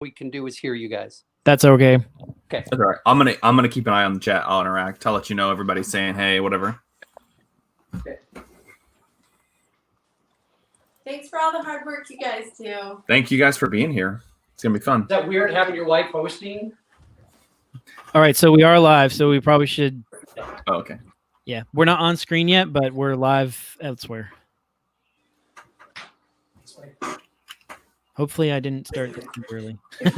we can do is hear you guys. That's okay. Okay. That's all right. I'm gonna keep an eye on the chat. I'll interact. I'll let you know everybody's saying hey, whatever. Okay. Thanks for all the hard work you guys do. Thank you guys for being here. It's gonna be fun. Is that weird having your wife hosting? All right, so we are live, so we probably should. Oh, okay. Yeah, we're not on screen yet, but we're live elsewhere. Hopefully, I didn't start this too early. If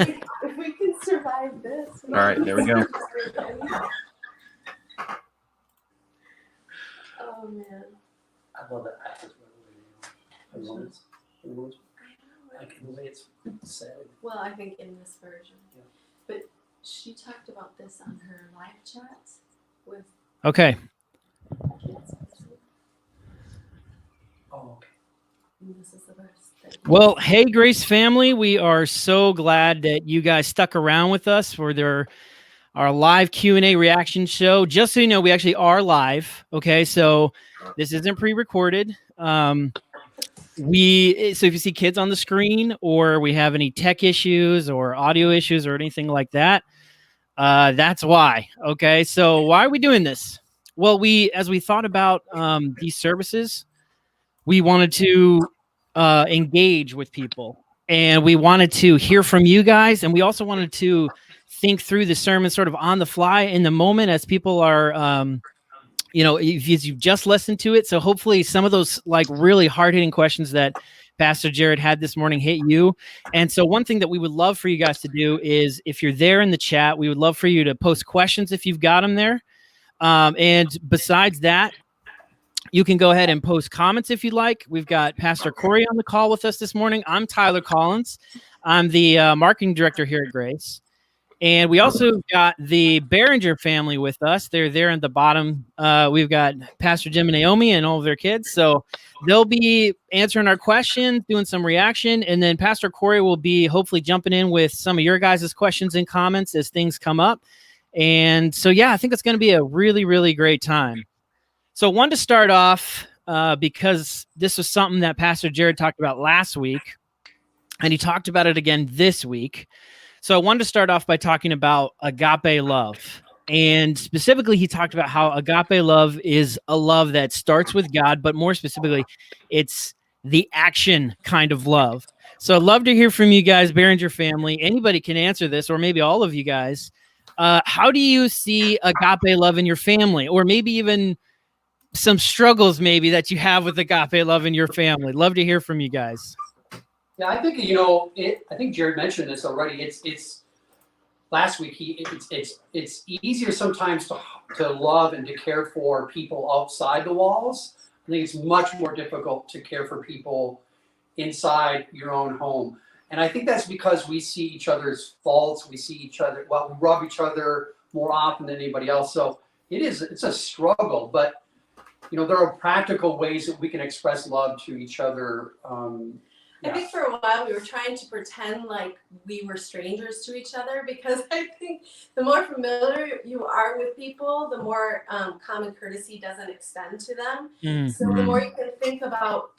we can survive this. All right, there we go. Oh man. I love that. I love it. Like the way it's said. Well, I think in this version. Yeah. But she talked about this on her live chat with Okay. kids. Oh, okay. And this is the verse. Well, hey, Grace family, we are so glad that you guys stuck around with us for our live Q&A reaction show. Just so you know, we actually are live. Okay, so this isn't pre-recorded. So if you see kids on the screen, or we have any tech issues or audio issues or anything like that, that's why. Okay, so why are we doing this? Well, as we thought about these services, we wanted to engage with people, and we wanted to hear from you guys, and we also wanted to think through the sermon sort of on the fly in the moment as people are if you've just listened to it. So hopefully some of those like really hard-hitting questions that Pastor Jared had this morning hit you. And so one thing that we would love for you guys to do is, if you're there in the chat, we would love for you to post questions if you've got them there. And besides that, you can go ahead and post comments if you'd like. We've got Pastor Corey on the call with us this morning. I'm Tyler Collins. I'm the marketing director here at Grace. And we also got the Behringer family with us. They're there at the bottom. We've got Pastor Jim and Naomi and all of their kids. So they'll be answering our questions, doing some reaction. And then Pastor Corey will be hopefully jumping in with some of your guys' questions and comments as things come up. And so, yeah, I think it's going to be a really, really great time. So I wanted to start off because this was something that Pastor Jared talked about last week, and he talked about it again this week. So I wanted to start off by talking about agape love. And specifically, he talked about how agape love is a love that starts with God, but more specifically, it's the action kind of love. So I'd love to hear from you guys, Behringer family. Anybody can answer this, or maybe all of you guys. How do you see agape love in your family, or maybe even some struggles maybe that you have with agape love in your family? Love to hear from you guys. Yeah, I think I think Jared mentioned this already. It's last week. It's easier sometimes to love and to care for people outside the walls. I think it's much more difficult to care for people inside your own home. And I think that's because we see each other's faults. We see each other. Well, we rub each other more often than anybody else. So it's a struggle. But there are practical ways that we can express love to each other. I think for a while we were trying to pretend like we were strangers to each other, because I think the more familiar you are with people, the more common courtesy doesn't extend to them. Mm-hmm. So the more you can think about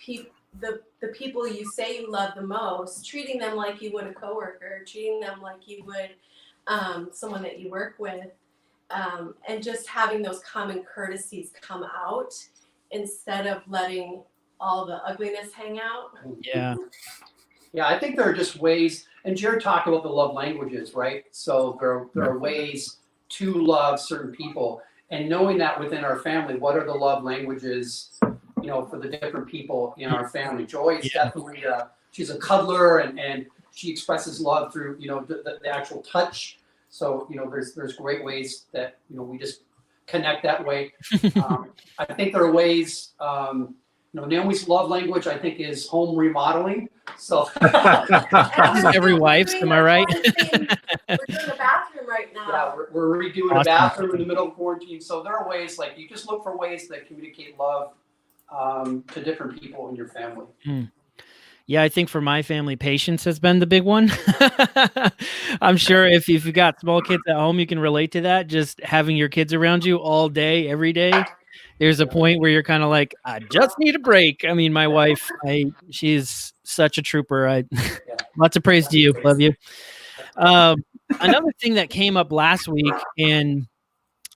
the people you say you love the most, treating them like you would a coworker, treating them like you would someone that you work with, and just having those common courtesies come out instead of letting all the ugliness hang out. Yeah. Yeah, I think there are just ways, and Jared talked about the love languages, right? So there are ways to love certain people, and knowing that within our family, what are the love languages, for the different people in our family. Joy is definitely she's a cuddler, and she expresses love through the actual touch. So there's great ways that we just connect that way. I think there are ways. Naomi's love language, I think, is home remodeling. So every wife's, am I right? We're doing the bathroom right now. Yeah, we're redoing a bathroom in the middle of quarantine. So there are ways, like, you just look for ways that communicate love to different people in your family. Yeah, I think for my family, patience has been the big one. I'm sure if you've got small kids at home, you can relate to that. Just having your kids around you all day, every day. There's a point where you're kind of like, I just need a break. I mean, my wife, she's such a trooper. Lots of praise to you. Love you. Another thing that came up last week, and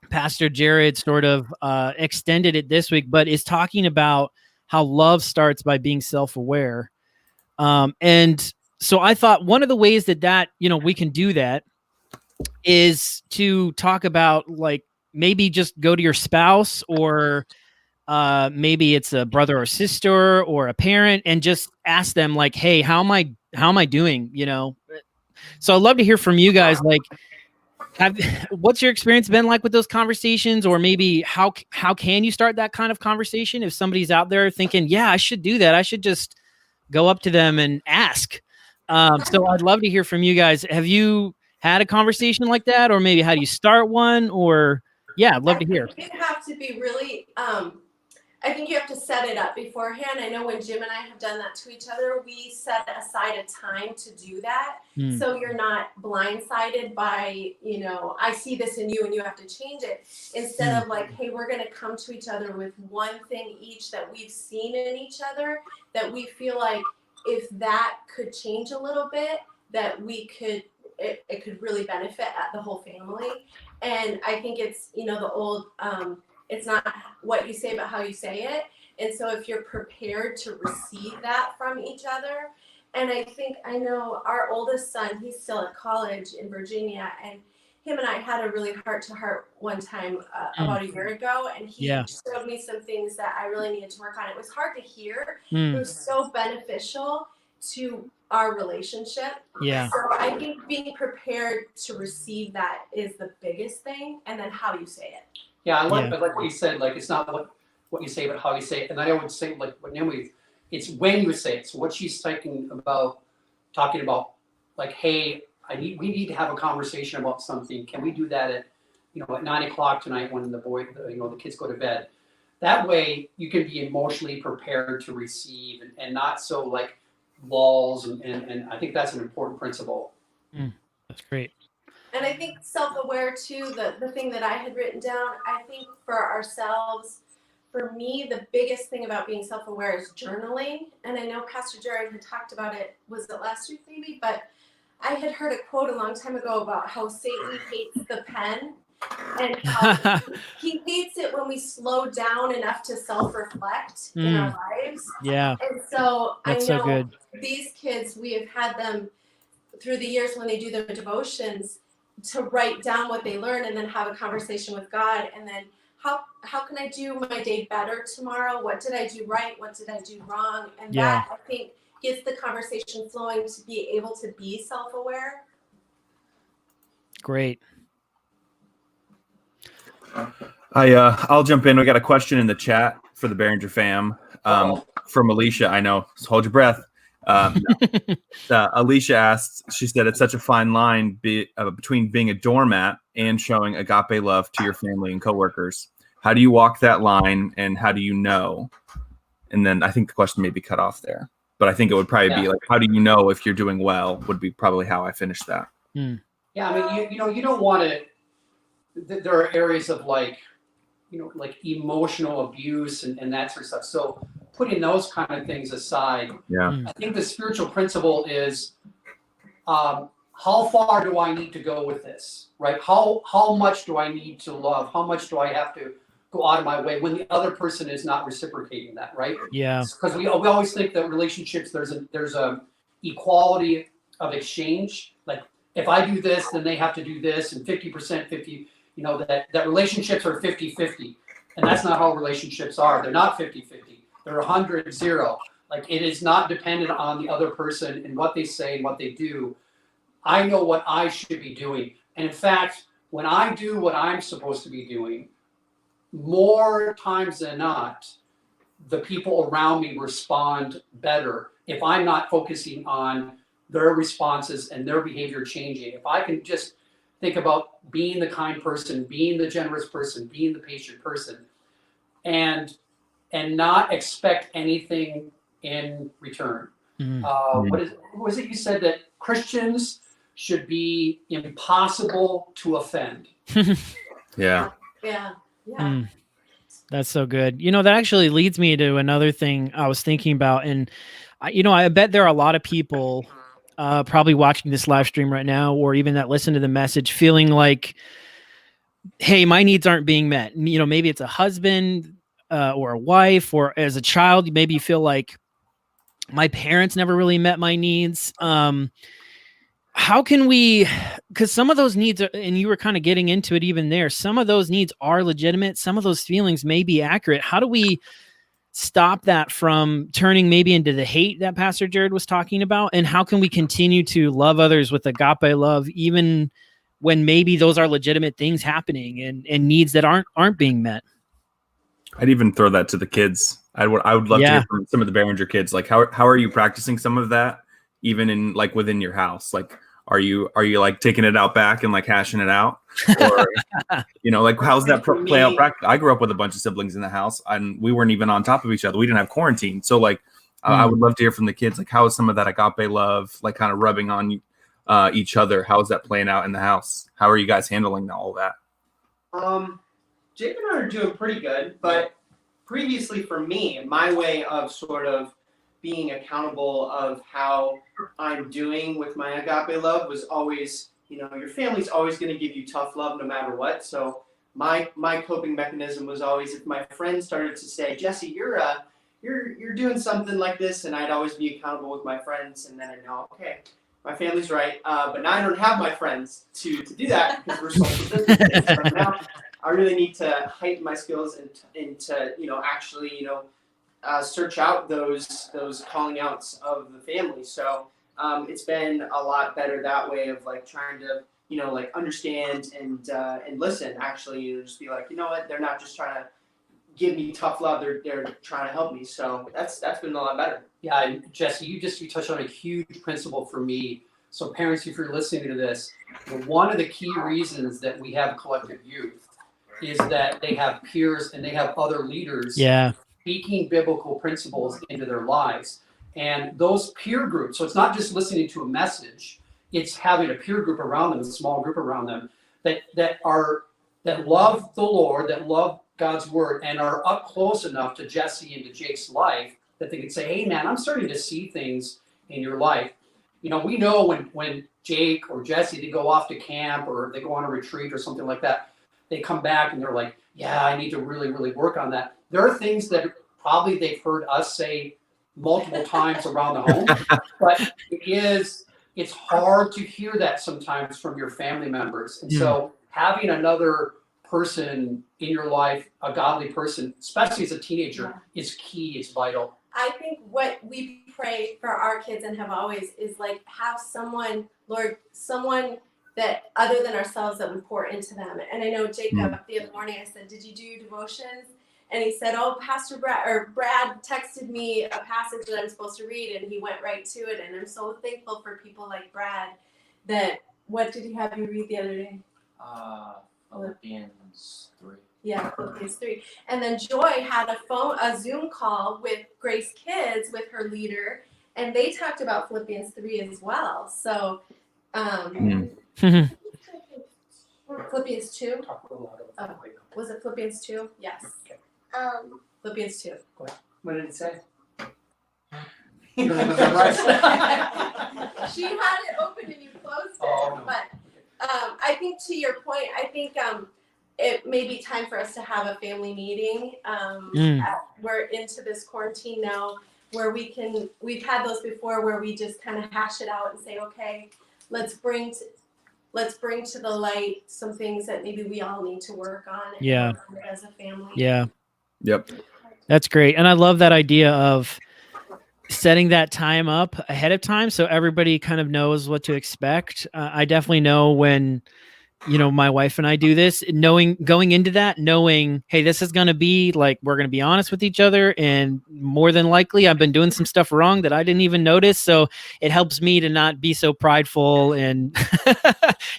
Pastor Jared sort of extended it this week, but is talking about how love starts by being self-aware. And so I thought one of the ways that we can do that is to talk about, like, maybe just go to your spouse, or maybe it's a brother or sister or a parent, and just ask them, like, hey, how am I doing? So I'd love to hear from you guys. Like, what's your experience been like with those conversations? Or maybe how can you start that kind of conversation if somebody's out there thinking, yeah, I should do that. I should just go up to them and ask. So I'd love to hear from you guys. Have you had a conversation like that? Or maybe how do you start one? Or yeah, I'd love to hear. You have to be really, I think you have to set it up beforehand. I know when Jim and I have done that to each other, we set aside a time to do that. So you're not blindsided by, I see this in you and you have to change it. Instead of like, hey, we're going to come to each other with one thing each that we've seen in each other, that we feel like if that could change a little bit, that it could really benefit the whole family. And I think it's, the old, it's not what you say, but how you say it. And so if you're prepared to receive that from each other, and I know our oldest son, he's still at college in Virginia, and him and I had a really heart-to-heart one time about a year ago, and he showed me some things that I really needed to work on. It was hard to hear. It was so beneficial to our relationship. Yeah. So I think being prepared to receive that is the biggest thing, and then how you say it. Yeah, I like what you said. Like, it's not what you say, but how you say it. And I would say, like what Naomi, it's when you say it. So what she's talking about, like, hey, we need to have a conversation about something. Can we do that at 9:00 tonight when the kids go to bed? That way you can be emotionally prepared to receive and not so like walls. And I think that's an important principle. That's great. And I think self-aware too, the thing that I had written down, I think for ourselves, for me, the biggest thing about being self-aware is journaling. And I know Pastor Jared had talked about it, was it last week maybe? But I had heard a quote a long time ago about how Satan hates the pen, and how he hates it when we slow down enough to self-reflect in our lives. Yeah. And so That's I know so good. These kids, we have had them through the years when they do their devotions to write down what they learn and then have a conversation with God. And then how can I do my day better tomorrow? What did I do right? What did I do wrong? And that, I think, gets the conversation flowing to be able to be self-aware. Great. I'll jump in. We got a question in the chat for the Behringer fam from Alicia. I know. So hold your breath. Alicia asked, she said, it's such a fine line between being a doormat and showing agape love to your family and coworkers. How do you walk that line, and how do you know? And then I think the question may be cut off there, but I think it would probably be like, how do you know if you're doing well, would be probably how I finished that. Yeah, I mean, you don't want to. There are areas of like emotional abuse and that sort of stuff. So putting those kind of things aside, I think the spiritual principle is, how far do I need to go with this, right? How much do I need to love? How much do I have to go out of my way when the other person is not reciprocating that, right? Yeah. Because we always think that relationships, there's a equality of exchange. Like, if I do this, then they have to do this, and 50%, 50, that relationships are 50-50. And that's not how relationships are. They're not 50-50. They're 100-0. Like, it is not dependent on the other person and what they say and what they do. I know what I should be doing. And in fact, when I do what I'm supposed to be doing, more times than not, the people around me respond better if I'm not focusing on their responses and their behavior changing. If I can just think about being the kind person, being the generous person, being the patient person, and not expect anything in return. What was it you said, that Christians should be impossible to offend? Yeah. That's so good. That actually leads me to another thing I was thinking about. And, I bet there are a lot of people probably watching this live stream right now, or even that listen to the message, feeling like, hey, my needs aren't being met. You know, maybe it's a husband or a wife, or as a child, maybe you feel like my parents never really met my needs. How can we, because some of those needs are, and you were kind of getting into it even there, some of those needs are legitimate. Some of those feelings may be accurate. How do we stop that from turning maybe into the hate that Pastor Jared was talking about? And how can we continue to love others with agape love, even when maybe those are legitimate things happening and needs that aren't being met? I'd even throw that to the kids. I would love to hear from some of the Behringer kids. Like, how are you practicing some of that, even in like within your house? Like, are you like taking it out back and like hashing it out, or you know, like how's that play out practically? I grew up with a bunch of siblings in the house, and we weren't even on top of each other. We didn't have quarantine, so like I would love to hear from the kids. Like, how is some of that agape love like kind of rubbing on each other? How is that playing out in the house? How are you guys handling all that? Jake and I are doing pretty good, but previously for me, my way of sort of being accountable of how I'm doing with my agape love was always, you know, your family's always going to give you tough love no matter what. So my coping mechanism was always, if my friends started to say, Jesse, you're doing something like this, and I'd always be accountable with my friends, and then I know, okay, my family's right, but now I don't have my friends to do that because we're social businesses. But now I really need to heighten my skills and to, you know, actually, you know, search out those calling outs of the family. So it's been a lot better that way of like trying to, you know, like understand and listen. Actually, you know, just be like, you know what, they're not just trying to give me tough love; they're trying to help me. So that's been a lot better. Yeah, and Jesse, you touched on a huge principle for me. So parents, if you're listening to this, one of the key reasons that we have collective youth is that they have peers and they have other leaders speaking biblical principles into their lives. And those peer groups, so it's not just listening to a message, it's having a peer group around them, a small group around them that love the Lord, that love God's word, and are up close enough to Jesse and to Jake's life that they can say, hey man, I'm starting to see things in your life. You know, we know when Jake or Jesse, they go off to camp or they go on a retreat or something like that, they come back and they're like, yeah, I need to really, really work on that. There are things that probably they've heard us say multiple times around the home, but it's hard to hear that sometimes from your family members. And so having another person in your life, a godly person, especially as a teenager, is key, it's vital. I think what we pray for our kids and have always is like have someone, Lord, someone that other than ourselves that would pour into them. And I know Jacob the other morning, I said, did you do devotions? And he said, oh, Brad texted me a passage that I'm supposed to read, and he went right to it. And I'm so thankful for people like Brad that, what did he have you read the other day? Philippians 3. Yeah, Philippians 3. And then Joy had a Zoom call with Grace Kids with her leader, and they talked about Philippians 3 as well. So, Philippians 2? Was it Philippians 2? Yes. Okay. Philippians 2. What did it say? She had it open and you closed it. Oh, no. But I think to your point, I think it may be time for us to have a family meeting. We're into this quarantine now where we've had those before where we just kind of hash it out and say, okay, let's bring to the light some things that maybe we all need to work on as a family. Yeah. Yep. That's great. And I love that idea of setting that time up ahead of time so everybody kind of knows what to expect. I definitely know when, you know, my wife and I do this, going into that, knowing, hey, this is going to be like, we're going to be honest with each other. And more than likely, I've been doing some stuff wrong that I didn't even notice. So it helps me to not be so prideful and,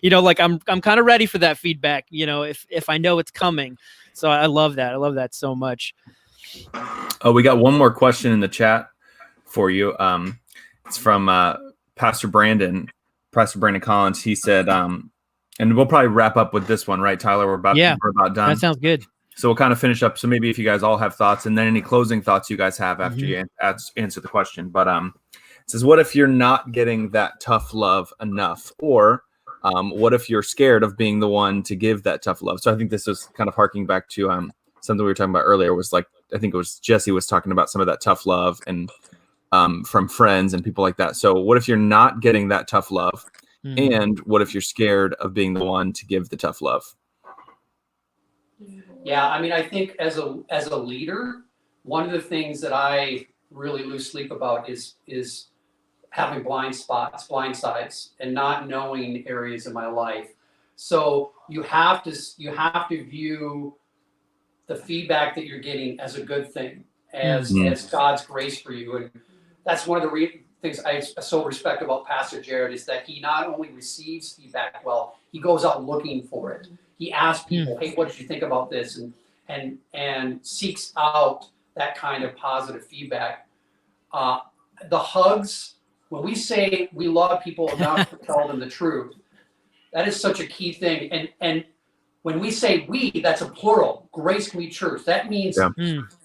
you know, like I'm kind of ready for that feedback, you know, if I know it's coming. So I love that. I love that so much. Oh, we got one more question in the chat for you. It's from Pastor Brandon Collins. He said, and we'll probably wrap up with this one, right, Tyler? We're about done. That sounds good. So we'll kind of finish up. So maybe if you guys all have thoughts, and then any closing thoughts you guys have after you answer the question. But It says, what if you're not getting that tough love enough? Or what if you're scared of being the one to give that tough love? So I think this was kind of harking back to something we were talking about earlier, was like, I think it was Jesse was talking about some of that tough love and from friends and people like that. So what if you're not getting that tough love? And what if you're scared of being the one to give the tough love? Yeah, I mean, I think as a leader, one of the things that I really lose sleep about is having blind sides, and not knowing areas of my life. So you have to view the feedback that you're getting as a good thing, as God's grace for you. And that's one of the things I so respect about Pastor Jared, is that he not only receives feedback well, he goes out looking for it. He asks people, hey, what did you think about this? And seeks out that kind of positive feedback. The hugs, when we say we love people enough to tell them the truth, that is such a key thing. And when we say we, that's a plural, Grace Community Church. That means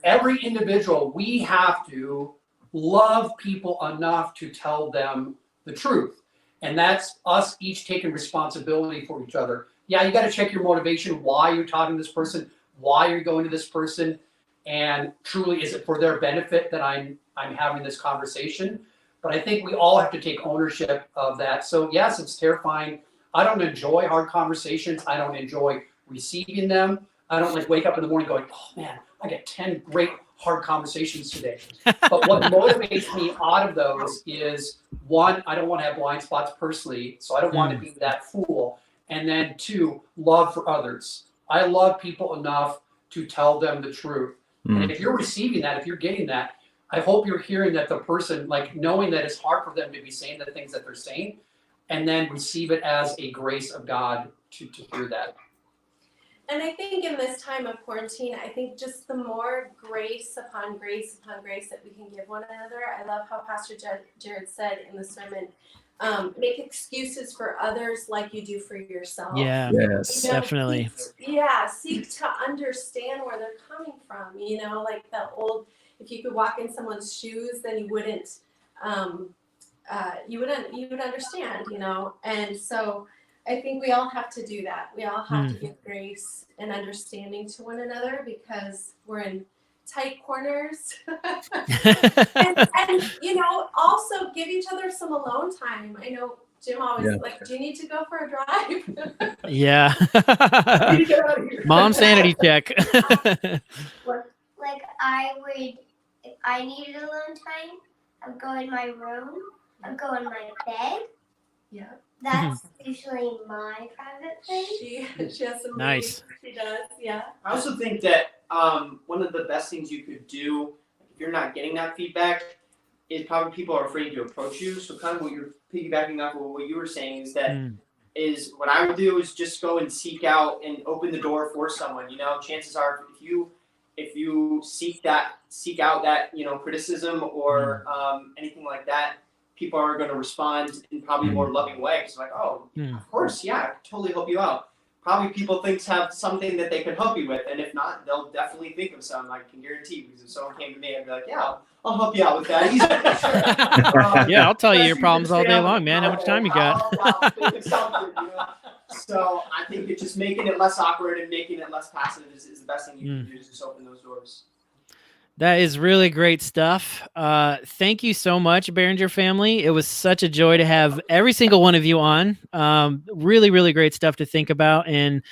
every individual, we have to love people enough to tell them the truth. And that's us each taking responsibility for each other. Yeah, you got to check your motivation, why you're talking to this person, why you're going to this person, and truly, is it for their benefit that I'm having this conversation? But I think we all have to take ownership of that. So yes, it's terrifying. I don't enjoy hard conversations. I don't enjoy receiving them. I don't like wake up in the morning going, oh man, I got 10 great hard conversations today. But what motivates me out of those is, one, I don't want to have blind spots personally, so I don't want to be that fool. And then two, love for others. I love people enough to tell them the truth. And if you're receiving that, if you're getting that, I hope you're hearing that the person, like knowing that it's hard for them to be saying the things that they're saying, and then receive it as a grace of God to hear that. And I think in this time of quarantine, I think just the more grace upon grace upon grace that we can give one another. I love how Pastor Jared said in the sermon, make excuses for others like you do for yourself. Yeah, yes, definitely. Seek to understand where they're coming from. Like the old, if you could walk in someone's shoes, then you would understand, And so I think we all have to do that. We all have to give grace and understanding to one another, because we're in tight corners. and also give each other some alone time. I know Jim always like, do you need to go for a drive? Yeah. Mom sanity check. Like I would, if I needed alone time, I'd go in my room, I'd go in my bed. Yeah. That's usually my private place. She has some nice. She does, yeah. I also think that one of the best things you could do if you're not getting that feedback is probably people are afraid to approach you. So kind of what you're piggybacking off of what you were saying is that is what I would do is just go and seek out and open the door for someone. Chances are if you seek out that criticism or anything like that, people are going to respond in probably a more loving way. It's like, oh, of course, yeah, I can totally help you out. Probably people have something that they can help you with, and if not, they'll definitely think of some. I can guarantee, because if someone came to me, I'd be like, yeah, I'll help you out with that. Yeah, I'll tell you your problems all day long, man. How much time you got? I'll think of something, So I think that just making it less awkward and making it less passive is the best thing you can do, is just open those doors. That is really great stuff. Thank you so much, Behringer family. It was such a joy to have every single one of you on. Really, really great stuff to think about. And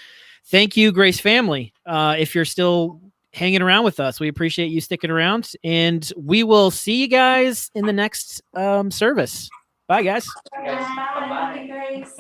thank you, Grace family. If you're still hanging around with us, we appreciate you sticking around. And we will see you guys in the next service. Bye, guys. Bye, Grace.